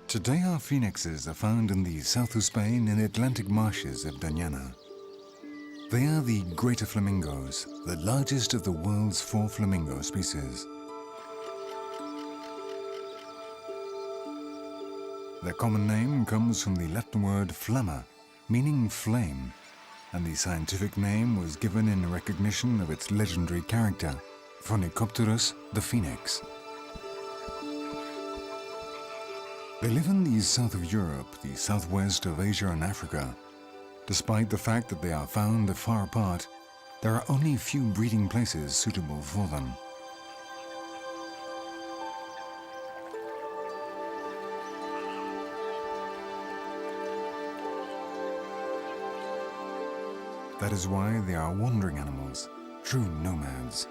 Today our phoenixes are found in the south of Spain in the Atlantic marshes of Doñana. They are the greater flamingos, the largest of the world's 4 flamingo species. Their common name comes from the Latin word flamma, meaning flame, and the scientific name was given in recognition of its legendary character, Phoenicopterus the phoenix. They live in the south of Europe, the southwest of Asia and Africa. Despite the fact that they are found far apart, there are only few breeding places suitable for them. That is why they are wandering animals, true nomads.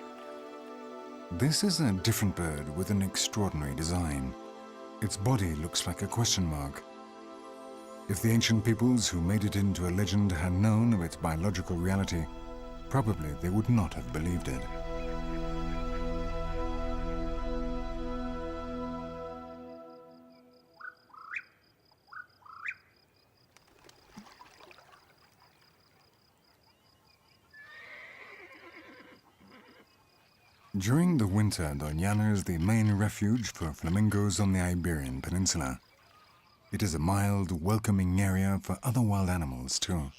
This is a different bird with an extraordinary design. Its body looks like a question mark. If the ancient peoples who made it into a legend had known of its biological reality, probably they would not have believed it. During the winter, Doñana is the main refuge for flamingos on the Iberian Peninsula. It is a mild, welcoming area for other wild animals too.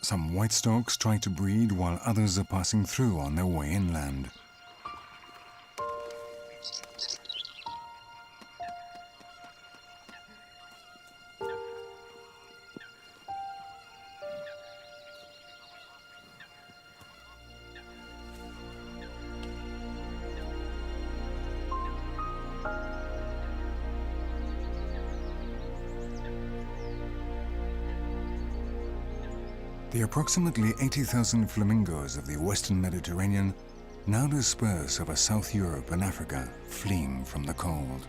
Some white storks try to breed while others are passing through on their way inland. The approximately 80,000 flamingos of the Western Mediterranean now disperse over South Europe and Africa, fleeing from the cold.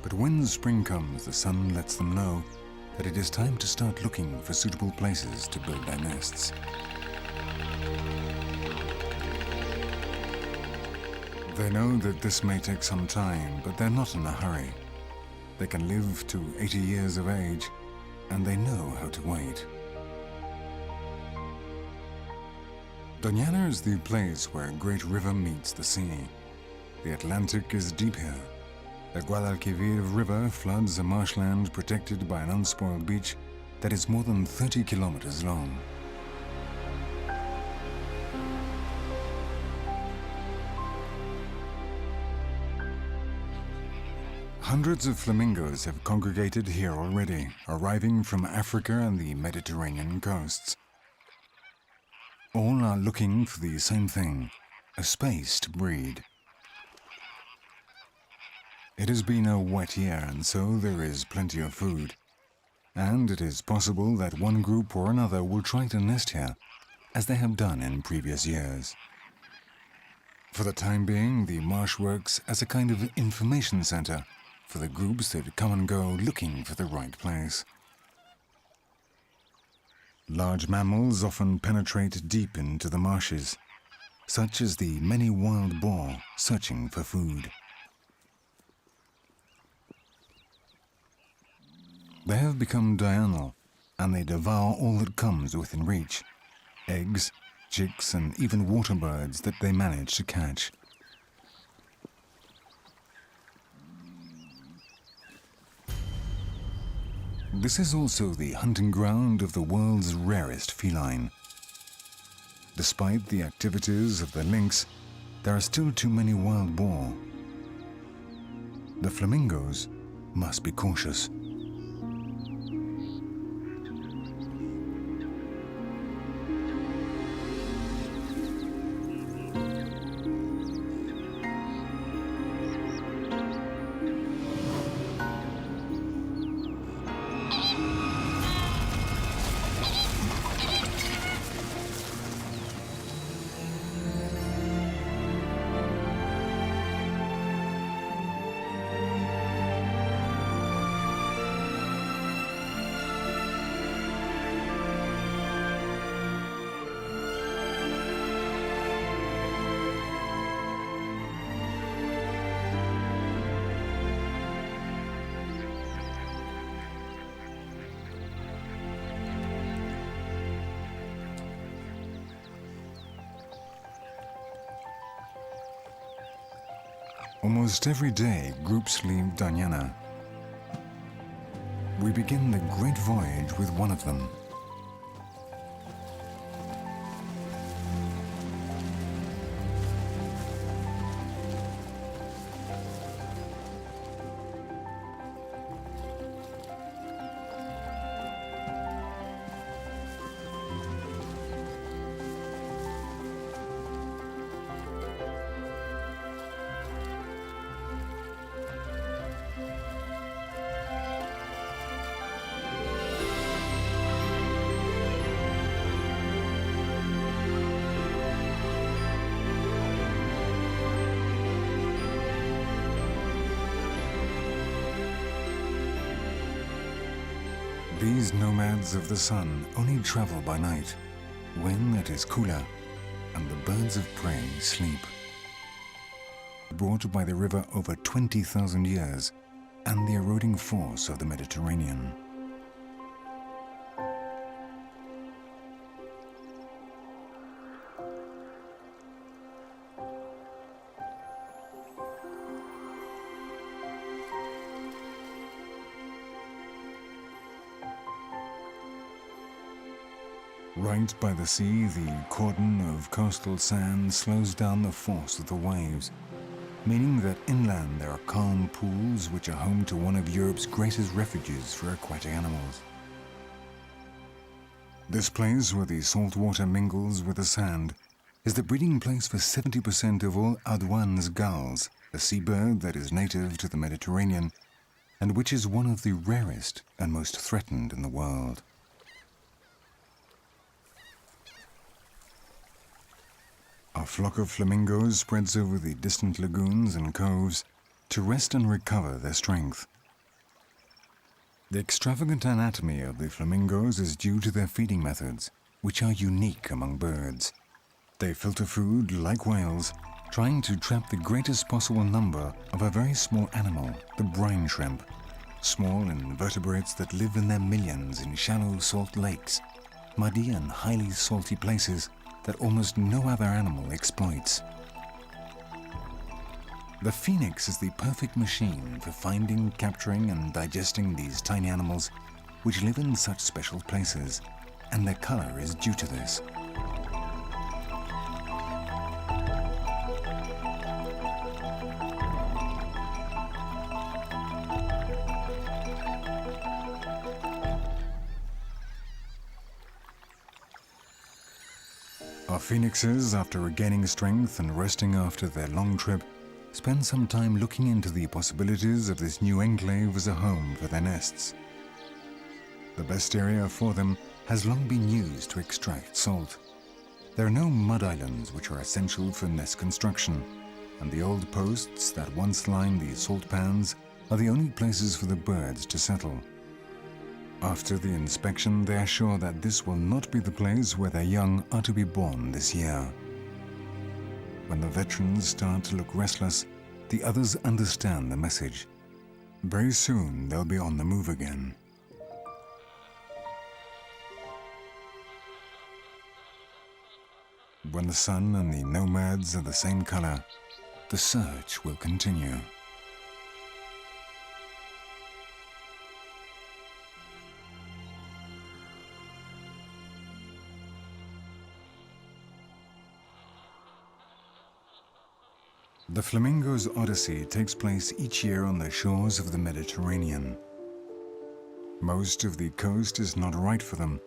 But when spring comes, the sun lets them know that it is time to start looking for suitable places to build their nests. They know that this may take some time, but they're not in a hurry. They can live to 80 years of age, and they know how to wait. Doñana is the place where a great river meets the sea. The Atlantic is deep here. The Guadalquivir River floods a marshland protected by an unspoiled beach that is more than 30 kilometers long. Hundreds of flamingos have congregated here already, arriving from Africa and the Mediterranean coasts. All are looking for the same thing, a space to breed. It has been a wet year, and so there is plenty of food. And it is possible that one group or another will try to nest here, as they have done in previous years. For the time being, the marsh works as a kind of information center for the groups that come and go looking for the right place. Large mammals often penetrate deep into the marshes, such as the many wild boar searching for food. They have become diurnal, and they devour all that comes within reach: eggs, chicks, and even water birds that they manage to catch. This is also the hunting ground of the world's rarest feline. Despite the activities of the lynx, there are still too many wild boar. The flamingos must be cautious. Almost every day, groups leave Danyana. We begin the great voyage with one of them. These nomads of the sun only travel by night, when it is cooler and the birds of prey sleep. Brought by the river over 20,000 years and the eroding force of the Mediterranean. Right by the sea, the cordon of coastal sand slows down the force of the waves, meaning that inland there are calm pools which are home to one of Europe's greatest refuges for aquatic animals. This place, where the salt water mingles with the sand, is the breeding place for 70% of all Audouin's gulls, a seabird that is native to the Mediterranean and which is one of the rarest and most threatened in the world. A flock of flamingos spreads over the distant lagoons and coves to rest and recover their strength. The extravagant anatomy of the flamingos is due to their feeding methods, which are unique among birds. They filter food like whales, trying to trap the greatest possible number of a very small animal, the brine shrimp, small invertebrates that live in their millions in shallow salt lakes, muddy and highly salty places that almost no other animal exploits. The phoenix is the perfect machine for finding, capturing, and digesting these tiny animals which live in such special places, and their color is due to this. Our phoenixes, after regaining strength and resting after their long trip, spend some time looking into the possibilities of this new enclave as a home for their nests. The best area for them has long been used to extract salt. There are no mud islands which are essential for nest construction, and the old posts that once lined the salt pans are the only places for the birds to settle. After the inspection, they are sure that this will not be the place where their young are to be born this year. When the veterans start to look restless, the others understand the message. Very soon they'll be on the move again. When the sun and the nomads are the same color, the search will continue. The flamingo's odyssey takes place each year on the shores of the Mediterranean. Most of the coast is not right for them,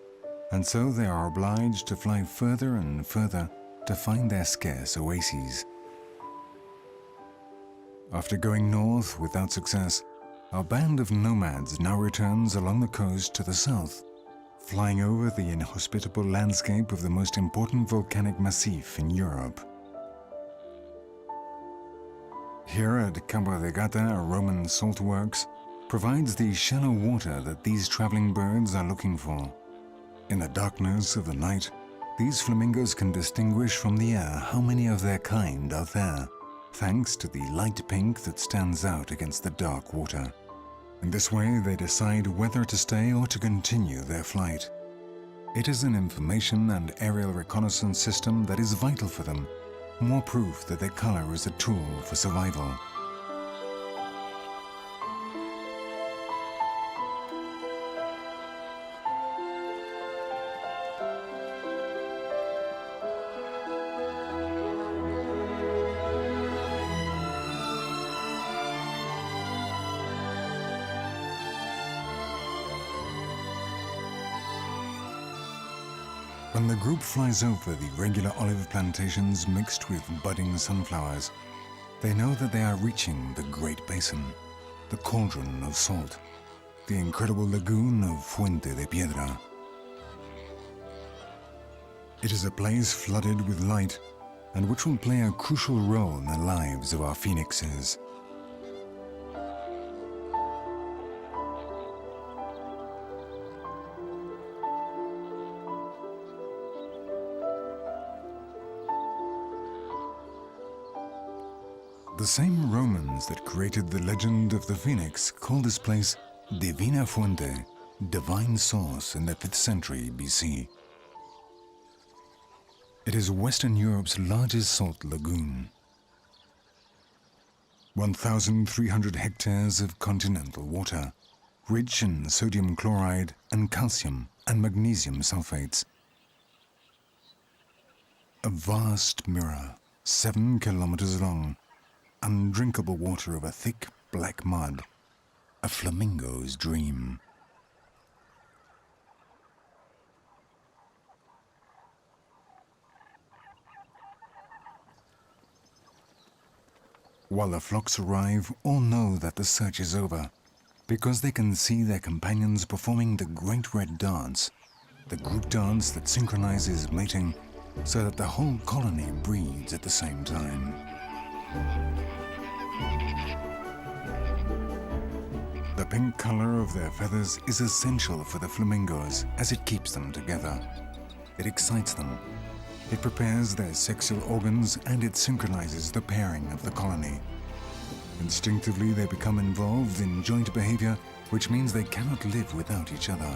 and so they are obliged to fly further and further to find their scarce oases. After going north without success, our band of nomads now returns along the coast to the south, flying over the inhospitable landscape of the most important volcanic massif in Europe. Here at Cabo de Gata, a Roman salt works, provides the shallow water that these traveling birds are looking for. In the darkness of the night, these flamingos can distinguish from the air how many of their kind are there, thanks to the light pink that stands out against the dark water. In this way, they decide whether to stay or to continue their flight. It is an information and aerial reconnaissance system that is vital for them, more proof that their color is a tool for survival. When the group flies over the regular olive plantations mixed with budding sunflowers, they know that they are reaching the Great Basin, the cauldron of salt, the incredible lagoon of Fuente de Piedra. It is a place flooded with light and which will play a crucial role in the lives of our phoenixes. The same Romans that created the legend of the phoenix called this place Divina Fuente, divine source, in the 5th century BC. It is Western Europe's largest salt lagoon. 1,300 hectares of continental water, rich in sodium chloride and calcium and magnesium sulfates. A vast mirror, 7 kilometers long, undrinkable water over thick black mud, a flamingo's dream. While the flocks arrive, all know that the search is over, because they can see their companions performing the Great Red Dance, the group dance that synchronizes mating so that the whole colony breeds at the same time. The pink color of their feathers is essential for the flamingos as it keeps them together. It excites them. It prepares their sexual organs and it synchronizes the pairing of the colony. Instinctively, they become involved in joint behavior, which means they cannot live without each other.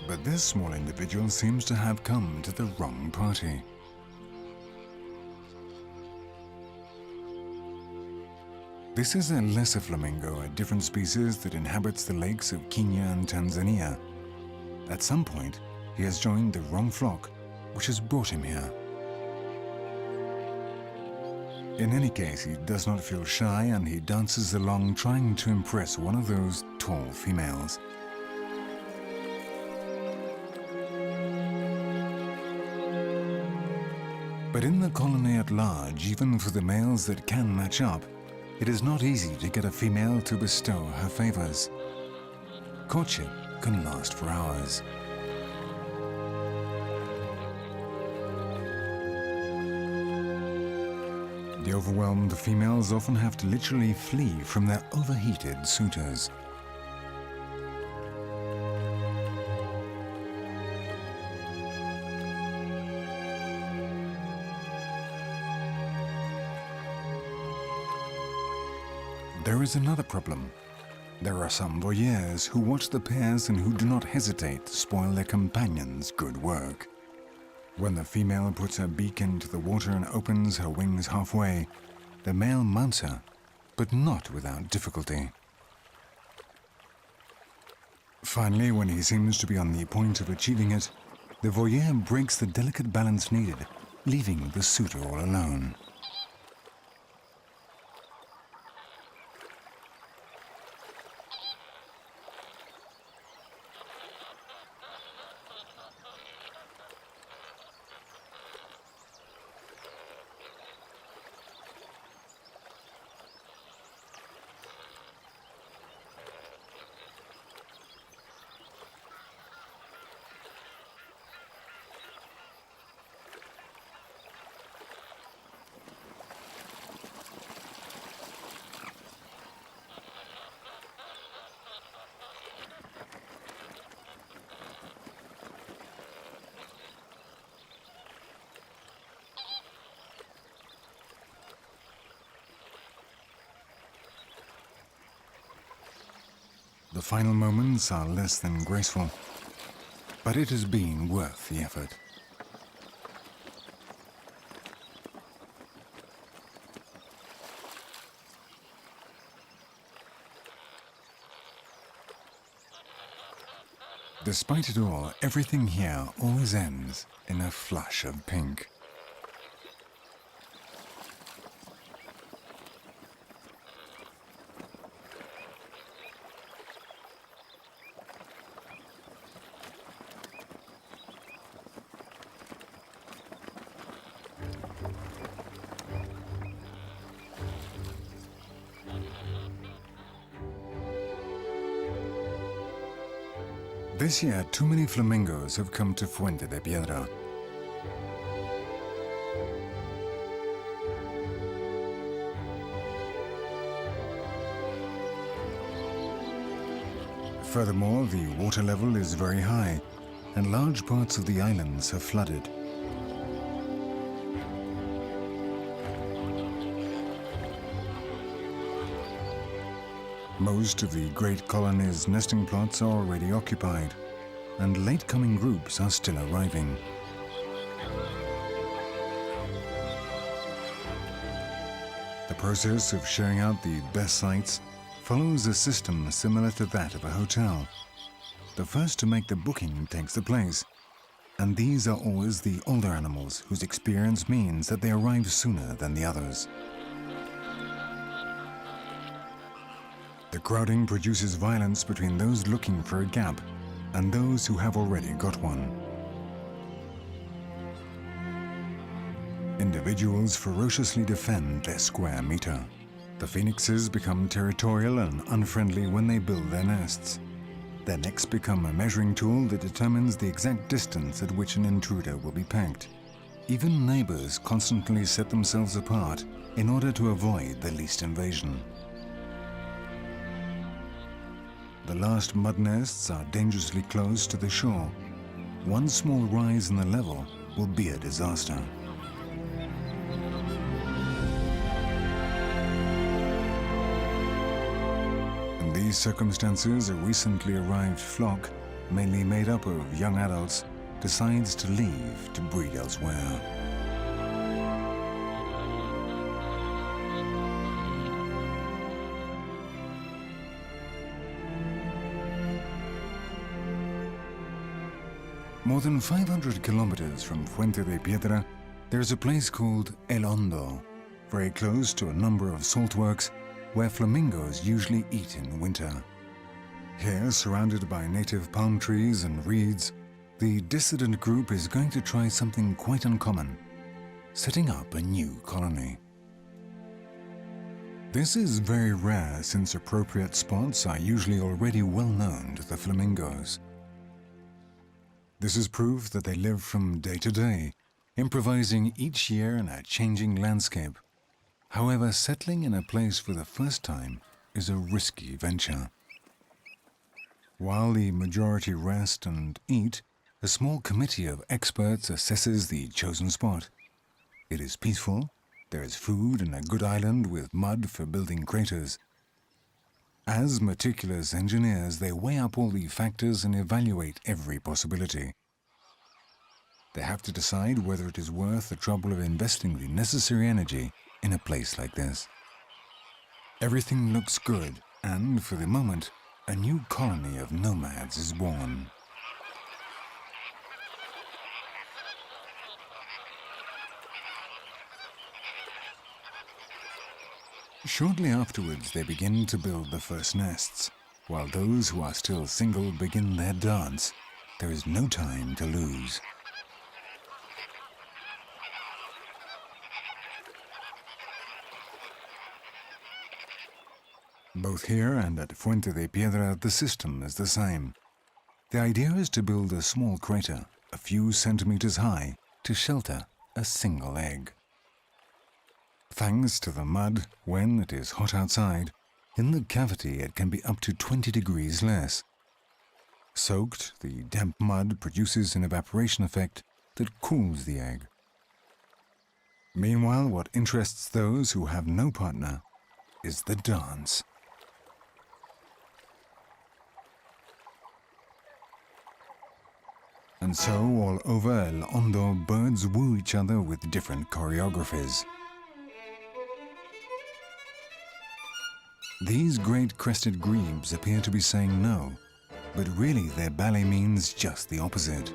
But this small individual seems to have come to the wrong party. This is a lesser flamingo, a different species that inhabits the lakes of Kenya and Tanzania. At some point, he has joined the wrong flock, which has brought him here. In any case, he does not feel shy and he dances along trying to impress one of those tall females. But in the colony at large, even for the males that can match up, it is not easy to get a female to bestow her favors. Courtship can last for hours. The overwhelmed females often have to literally flee from their overheated suitors. There is another problem. There are some voyeurs who watch the pairs and who do not hesitate to spoil their companion's good work. When the female puts her beak into the water and opens her wings halfway, the male mounts her, but not without difficulty. Finally, when he seems to be on the point of achieving it, the voyeur breaks the delicate balance needed, leaving the suitor all alone. The final moments are less than graceful, but it has been worth the effort. Despite it all, everything here always ends in a flush of pink. This year, too many flamingos have come to Fuente de Piedra. Furthermore, the water level is very high, and large parts of the islands have flooded. Most of the great colony's nesting plots are already occupied, and late-coming groups are still arriving. The process of sharing out the best sites follows a system similar to that of a hotel. The first to make the booking takes the place, and these are always the older animals whose experience means that they arrive sooner than the others. The crowding produces violence between those looking for a gap and those who have already got one. Individuals ferociously defend their square meter. The phoenixes become territorial and unfriendly when they build their nests. Their necks become a measuring tool that determines the exact distance at which an intruder will be pegged. Even neighbors constantly set themselves apart in order to avoid the least invasion. The last mud nests are dangerously close to the shore. One small rise in the level will be a disaster. In these circumstances, a recently arrived flock, mainly made up of young adults, decides to leave to breed elsewhere. More than 500 kilometers from Fuente de Piedra, there is a place called El Hondo, very close to a number of saltworks where flamingos usually eat in winter. Here, surrounded by native palm trees and reeds, the dissident group is going to try something quite uncommon, setting up a new colony. This is very rare since appropriate spots are usually already well known to the flamingos. This is proof that they live from day to day, improvising each year in a changing landscape. However, settling in a place for the first time is a risky venture. While the majority rest and eat, a small committee of experts assesses the chosen spot. It is peaceful, there is food and a good island with mud for building craters. As meticulous engineers, they weigh up all the factors and evaluate every possibility. They have to decide whether it is worth the trouble of investing the necessary energy in a place like this. Everything looks good, and for the moment, a new colony of nomads is born. Shortly afterwards, they begin to build the first nests, while those who are still single begin their dance. There is no time to lose. Both here and at Fuente de Piedra, the system is the same. The idea is to build a small crater, a few centimeters high, to shelter a single egg. Thanks to the mud, when it is hot outside, in the cavity it can be up to 20 degrees less. Soaked, the damp mud produces an evaporation effect that cools the egg. Meanwhile, what interests those who have no partner is the dance. And so, all over El Hondo, birds woo each other with different choreographies. These great crested grebes appear to be saying no, but really their ballet means just the opposite.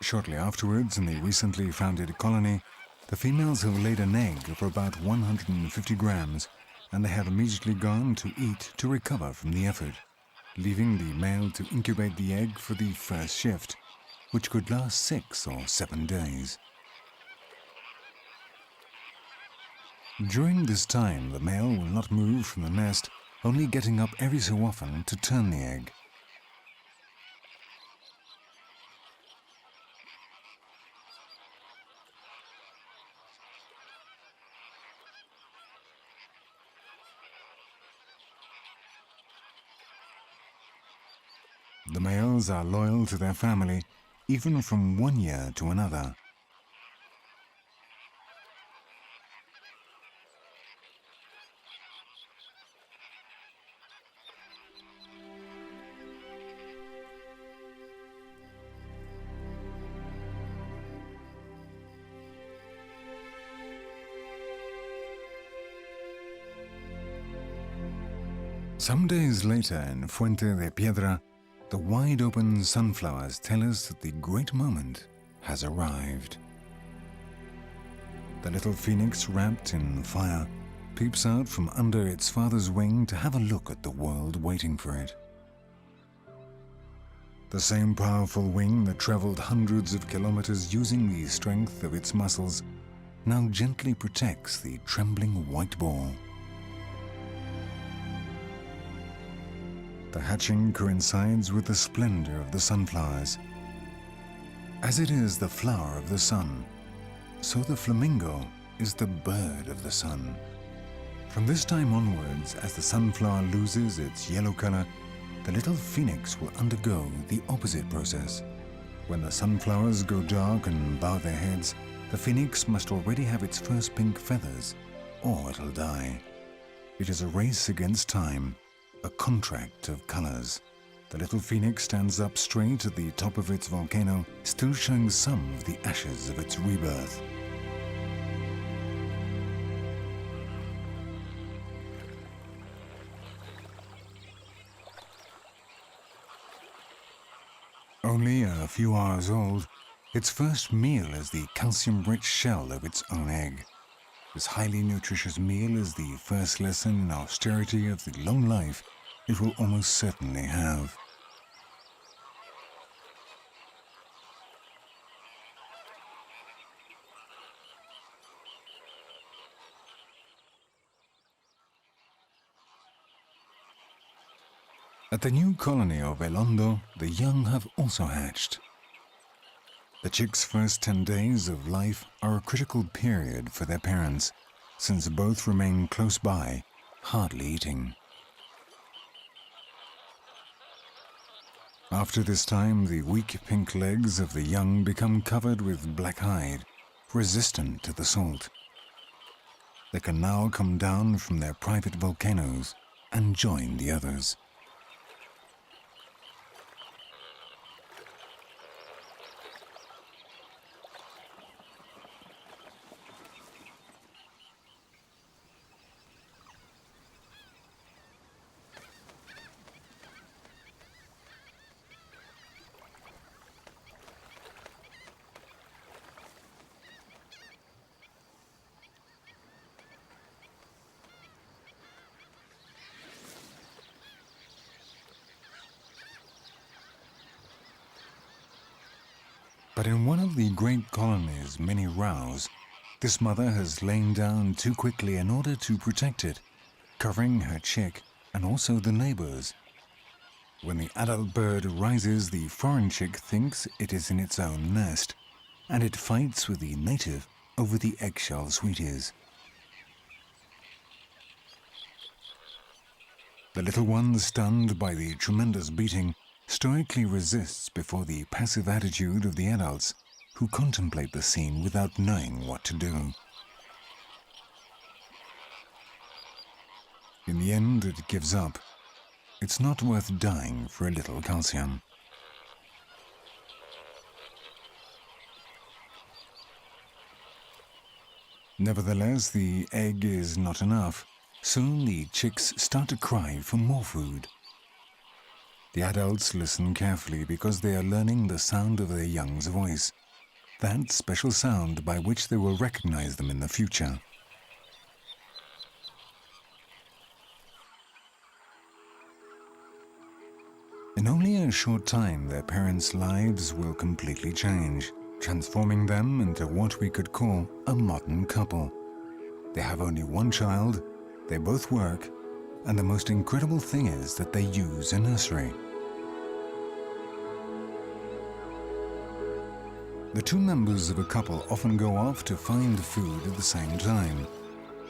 Shortly afterwards, in the recently founded colony, the females have laid an egg of about 150 grams, and they have immediately gone to eat to recover from the effort, leaving the male to incubate the egg for the first shift, which could last 6 or 7 days. During this time, the male will not move from the nest, only getting up every so often to turn the egg. The males are loyal to their family, even from one year to another. Some days later in Fuente de Piedra, the wide-open sunflowers tell us that the great moment has arrived. The little phoenix, wrapped in fire, peeps out from under its father's wing to have a look at the world waiting for it. The same powerful wing that traveled hundreds of kilometers using the strength of its muscles now gently protects the trembling white ball. The hatching coincides with the splendor of the sunflowers. As it is the flower of the sun, so the flamingo is the bird of the sun. From this time onwards, as the sunflower loses its yellow color, the little phoenix will undergo the opposite process. When the sunflowers go dark and bow their heads, the phoenix must already have its first pink feathers, or it'll die. It is a race against time, a contract of colors. The little phoenix stands up straight at the top of its volcano, still showing some of the ashes of its rebirth. Only a few hours old, its first meal is the calcium-rich shell of its own egg. This highly nutritious meal is the first lesson in austerity of the long life it will almost certainly have. At the new colony of El Hondo, the young have also hatched. The chicks' first 10 days of life are a critical period for their parents, since both remain close by, hardly eating. After this time, the weak pink legs of the young become covered with black hide, resistant to the salt. They can now come down from their private volcanoes and join the others. But in one of the great colony's many rows, this mother has lain down too quickly in order to protect it, covering her chick and also the neighbors. When the adult bird rises, the foreign chick thinks it is in its own nest, and it fights with the native over the eggshell sweeties. The little one, stunned by the tremendous beating, stoically resists before the passive attitude of the adults who contemplate the scene without knowing what to do. In the end, it gives up. It's not worth dying for a little calcium. Nevertheless, the egg is not enough. Soon the chicks start to cry for more food. The adults listen carefully because they are learning the sound of their young's voice, that special sound by which they will recognize them in the future. In only a short time, their parents' lives will completely change, transforming them into what we could call a modern couple. They have only one child, they both work, and the most incredible thing is that they use a nursery. The two members of a couple often go off to find food at the same time.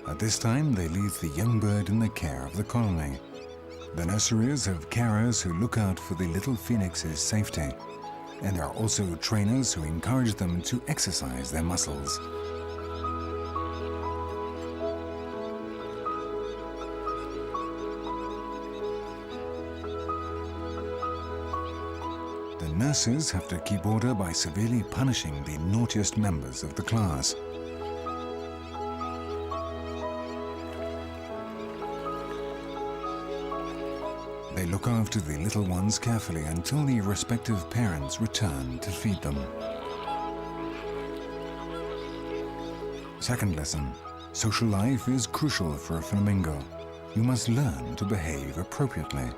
At this time, they leave the young bird in the care of the colony. The nurseries have carers who look out for the little phoenix's safety, and there are also trainers who encourage them to exercise their muscles. The nurses have to keep order by severely punishing the naughtiest members of the class. They look after the little ones carefully until the respective parents return to feed them. Second lesson: social life is crucial for a flamingo. You must learn to behave appropriately.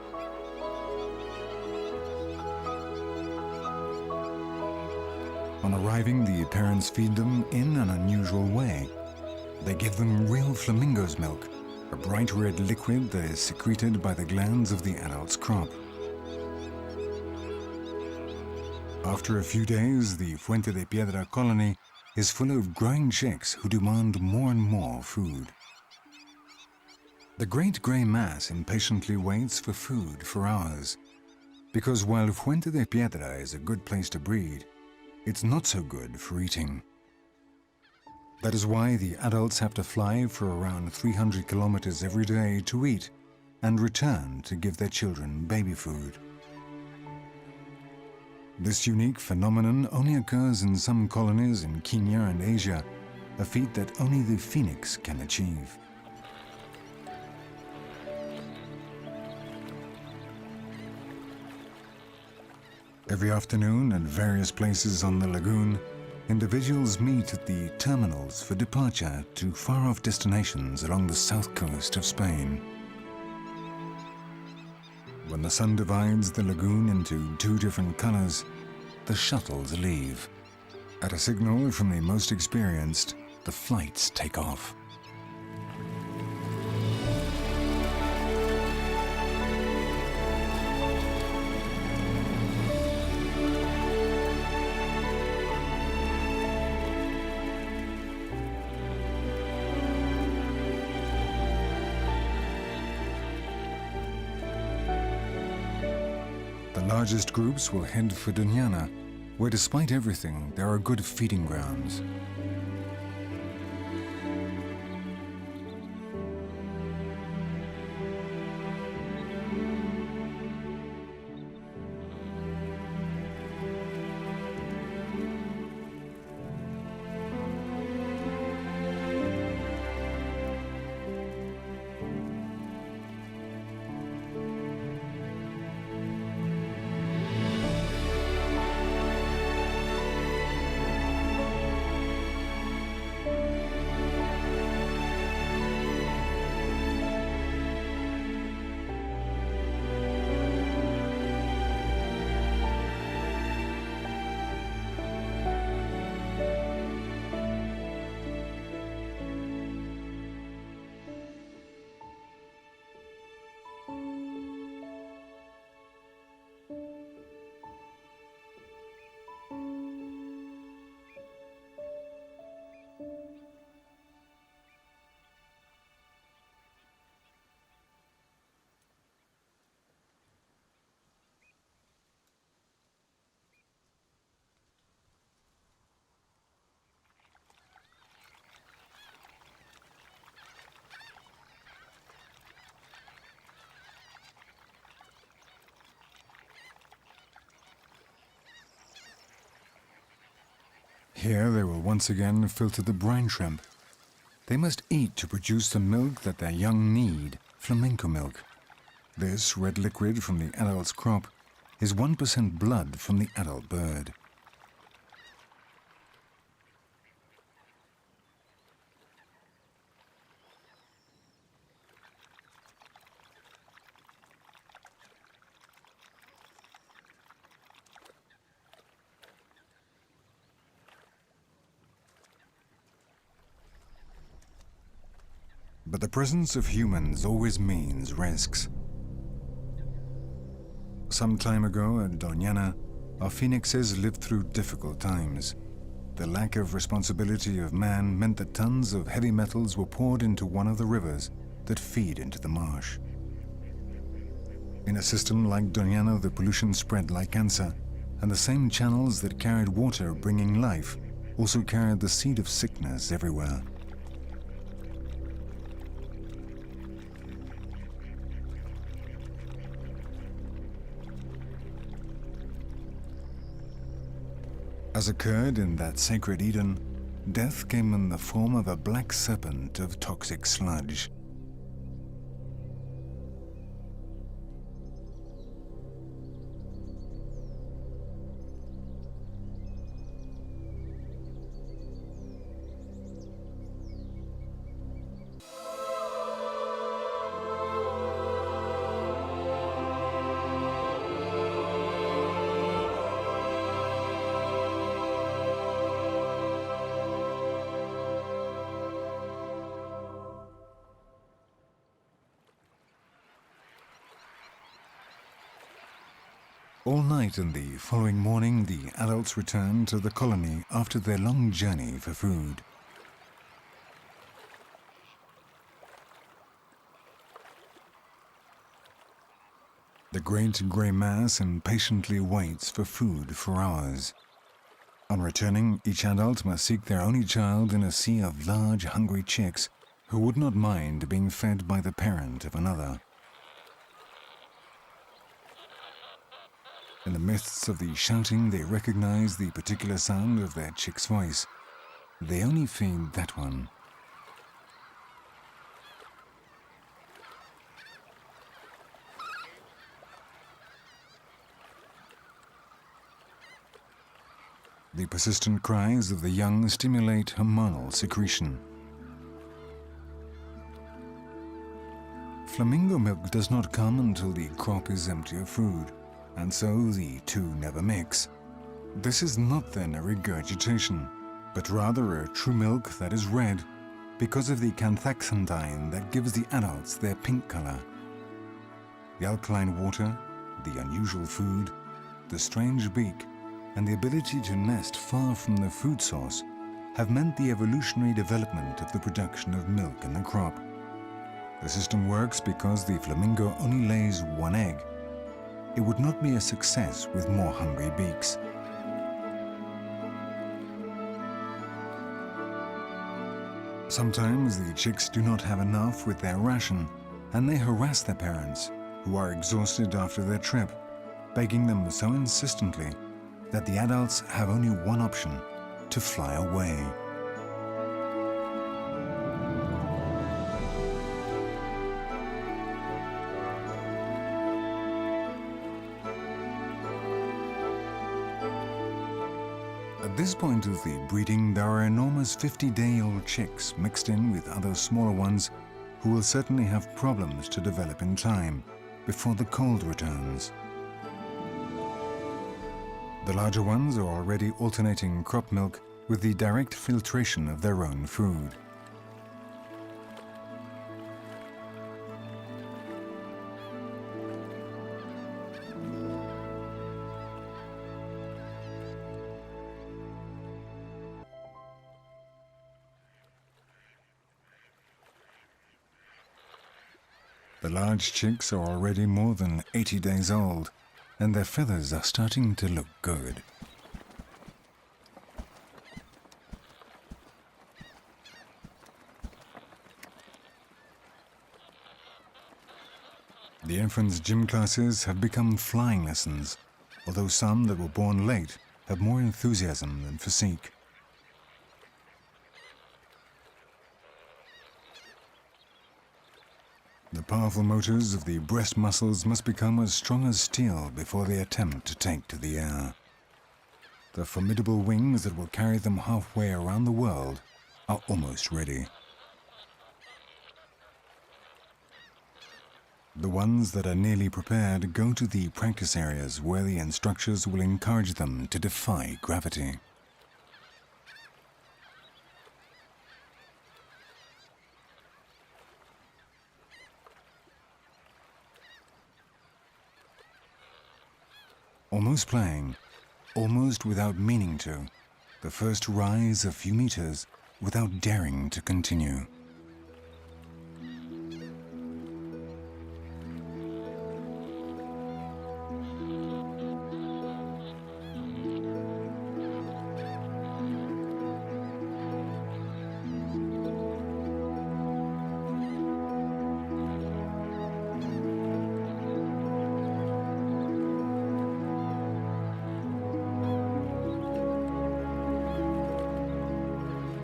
On arriving, the parents feed them in an unusual way. They give them real flamingo's milk, a bright red liquid that is secreted by the glands of the adult's crop. After a few days, the Fuente de Piedra colony is full of growing chicks who demand more and more food. The great gray mass impatiently waits for food for hours, because while Fuente de Piedra is a good place to breed, it's not so good for eating. That is why the adults have to fly for around 300 kilometers every day to eat and return to give their children baby food. This unique phenomenon only occurs in some colonies in Kenya and Asia, a feat that only the phoenix can achieve. Every afternoon at various places on the lagoon, individuals meet at the terminals for departure to far-off destinations along the south coast of Spain. When the sun divides the lagoon into two different colors, the shuttles leave. At a signal from the most experienced, the flights take off. The largest groups will head for Doñana, where despite everything, there are good feeding grounds. Here they will once again filter the brine shrimp. They must eat to produce the milk that their young need, flamenco milk. This red liquid from the adult's crop is 1% blood from the adult bird. But the presence of humans always means risks. Some time ago at Doñana, our phoenixes lived through difficult times. The lack of responsibility of man meant that tons of heavy metals were poured into one of the rivers that feed into the marsh. In a system like Doñana, the pollution spread like cancer, and the same channels that carried water bringing life also carried the seed of sickness everywhere. As occurred in that sacred Eden, death came in the form of a black serpent of toxic sludge. All night and the following morning, the adults returned to the colony after their long journey for food. The great grey mass impatiently waits for food for hours. On returning, each adult must seek their only child in a sea of large, hungry chicks who would not mind being fed by the parent of another. In the midst of the shouting, they recognize the particular sound of their chick's voice. They only feed that one. The persistent cries of the young stimulate hormonal secretion. Flamingo milk does not come until the crop is empty of food, and so the two never mix. This is not then a regurgitation, but rather a true milk that is red because of the canthaxantine that gives the adults their pink color. The alkaline water, the unusual food, the strange beak, and the ability to nest far from the food source have meant the evolutionary development of the production of milk in the crop. The system works because the flamingo only lays one egg. It would not be a success with more hungry beaks. Sometimes the chicks do not have enough with their ration, and they harass their parents, who are exhausted after their trip, begging them so insistently that the adults have only one option: to fly away. At this point of the breeding, there are enormous 50-day-old chicks mixed in with other smaller ones who will certainly have problems to develop in time, before the cold returns. The larger ones are already alternating crop milk with the direct filtration of their own food. The large chicks are already more than 80 days old, and their feathers are starting to look good. The infants' gym classes have become flying lessons, although some that were born late have more enthusiasm than physique. The powerful motors of the breast muscles must become as strong as steel before they attempt to take to the air. The formidable wings that will carry them halfway around the world are almost ready. The ones that are nearly prepared go to the practice areas where the instructors will encourage them to defy gravity. Almost playing, almost without meaning to, the first rise a few meters without daring to continue.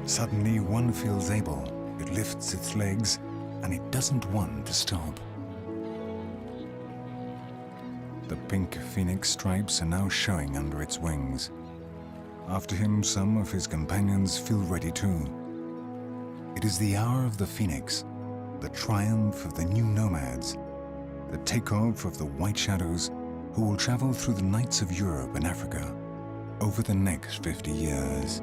Suddenly one feels able, it lifts its legs, and it doesn't want to stop. The pink phoenix stripes are now showing under its wings. After him, some of his companions feel ready too. It is the hour of the phoenix, the triumph of the new nomads, the takeoff of the white shadows who will travel through the nights of Europe and Africa over the next 50 years.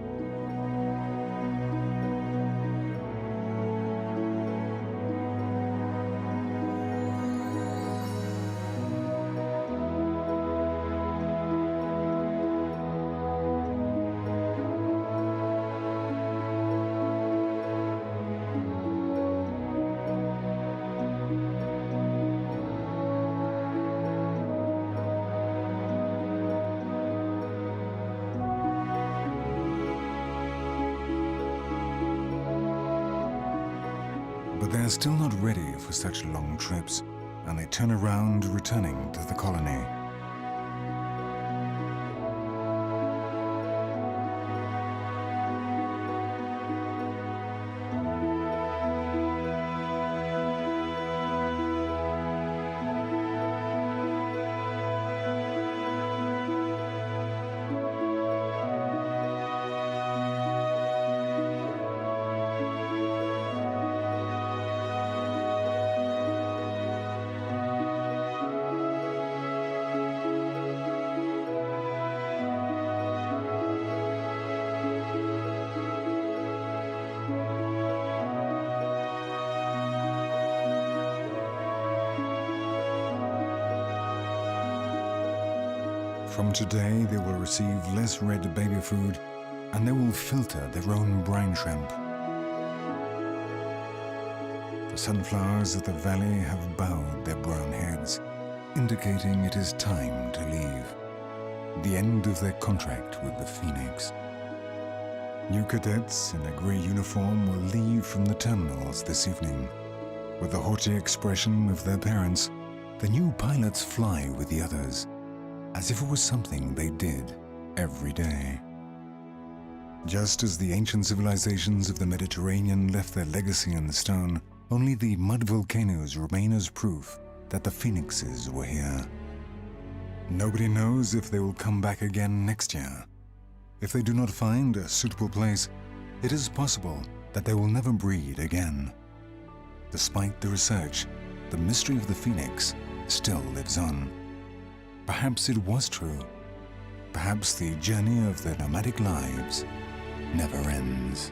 But they are still not ready for such long trips, and they turn around, returning to the colony. From today, they will receive less red baby food, and they will filter their own brine shrimp. The sunflowers of the valley have bowed their brown heads, indicating it is time to leave, the end of their contract with the Phoenix. New cadets in a grey uniform will leave from the terminals this evening. With the haughty expression of their parents, the new pilots fly with the others, as if it was something they did every day. Just as the ancient civilizations of the Mediterranean left their legacy in stone, only the mud volcanoes remain as proof that the phoenixes were here. Nobody knows if they will come back again next year. If they do not find a suitable place, it is possible that they will never breed again. Despite the research, the mystery of the phoenix still lives on. Perhaps it was true. Perhaps the journey of their nomadic lives never ends.